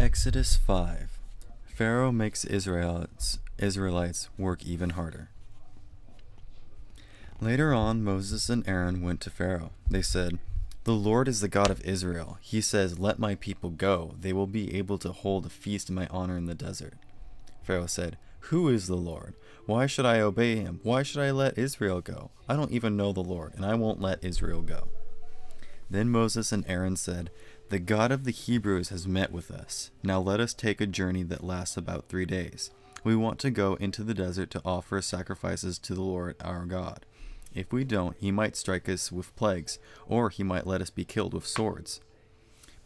Exodus 5. Pharaoh makes Israelites work even harder. Later on, Moses and Aaron went to Pharaoh. They said, "The Lord is the God of Israel. He says, 'Let my people go. They will be able to hold a feast in my honor in the desert.'" Pharaoh said, "Who is the Lord? Why should I obey him? Why should I let Israel go? I don't even know the Lord, and I won't let Israel go." Then Moses and Aaron said, "The God of the Hebrews has met with us. Now let us take a journey that lasts about 3 days. We want to go into the desert to offer sacrifices to the Lord our God. If we don't, he might strike us with plagues, or he might let us be killed with swords."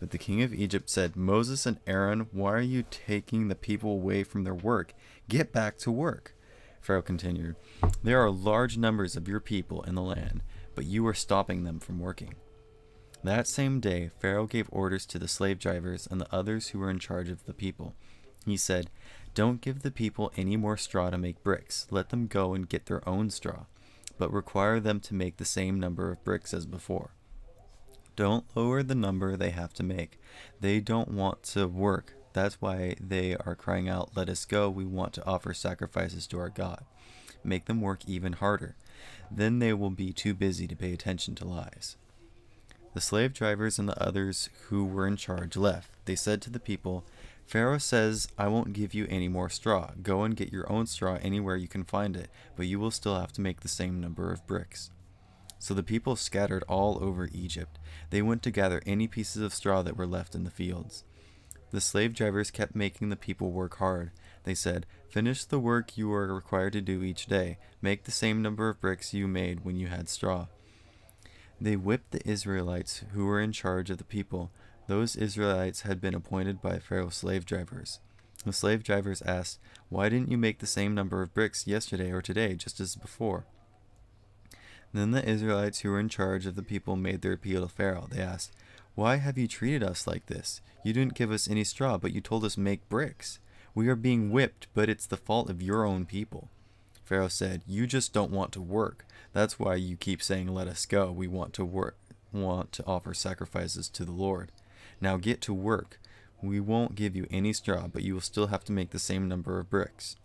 But the king of Egypt said, "Moses and Aaron, why are you taking the people away from their work? Get back to work." Pharaoh continued, "There are large numbers of your people in the land, but you are stopping them from working." That same day, Pharaoh gave orders to the slave drivers and the others who were in charge of the people. He said, "Don't give the people any more straw to make bricks. Let them go and get their own straw, but require them to make the same number of bricks as before. Don't lower the number they have to make. They don't want to work. That's why they are crying out, 'Let us go. We want to offer sacrifices to our God.' Make them work even harder. Then they will be too busy to pay attention to lies." The slave drivers and the others who were in charge left. They said to the people, "Pharaoh says, 'I won't give you any more straw. Go and get your own straw anywhere you can find it, but you will still have to make the same number of bricks.'" So the people scattered all over Egypt. They went to gather any pieces of straw that were left in the fields. The slave drivers kept making the people work hard. They said, "Finish the work you are required to do each day. Make the same number of bricks you made when you had straw." They whipped the Israelites who were in charge of the people. Those Israelites had been appointed by Pharaoh's slave drivers. The slave drivers asked, "Why didn't you make the same number of bricks yesterday or today, just as before?" Then the Israelites who were in charge of the people made their appeal to Pharaoh. They asked, "Why have you treated us like this? You didn't give us any straw, but you told us make bricks. We are being whipped, but it's the fault of your own people." Pharaoh said, "You just don't want to work. That's why you keep saying, 'Let us go. We want to offer sacrifices to the Lord.' Now get to work. We won't give you any straw, but you will still have to make the same number of bricks."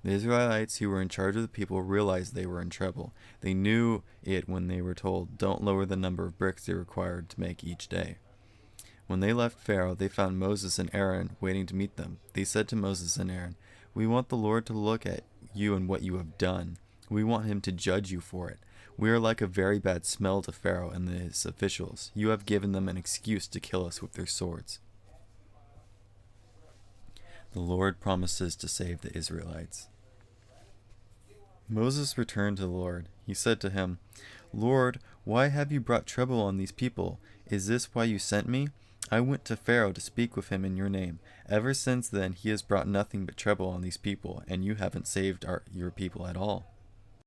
The Israelites who were in charge of the people realized they were in trouble. They knew it when they were told, "Don't lower the number of bricks they required to make each day." When they left Pharaoh, they found Moses and Aaron waiting to meet them. They said to Moses and Aaron, "We want the Lord to look at you and what you have done. We want him to judge you for it. We are like a very bad smell to Pharaoh and his officials. You have given them an excuse to kill us with their swords." The Lord promises to save the Israelites. Moses returned to the Lord. He said to him, "Lord, why have you brought trouble on these people? Is this why you sent me? I went to Pharaoh to speak with him in your name. Ever since then he has brought nothing but trouble on these people, and you haven't saved your people at all."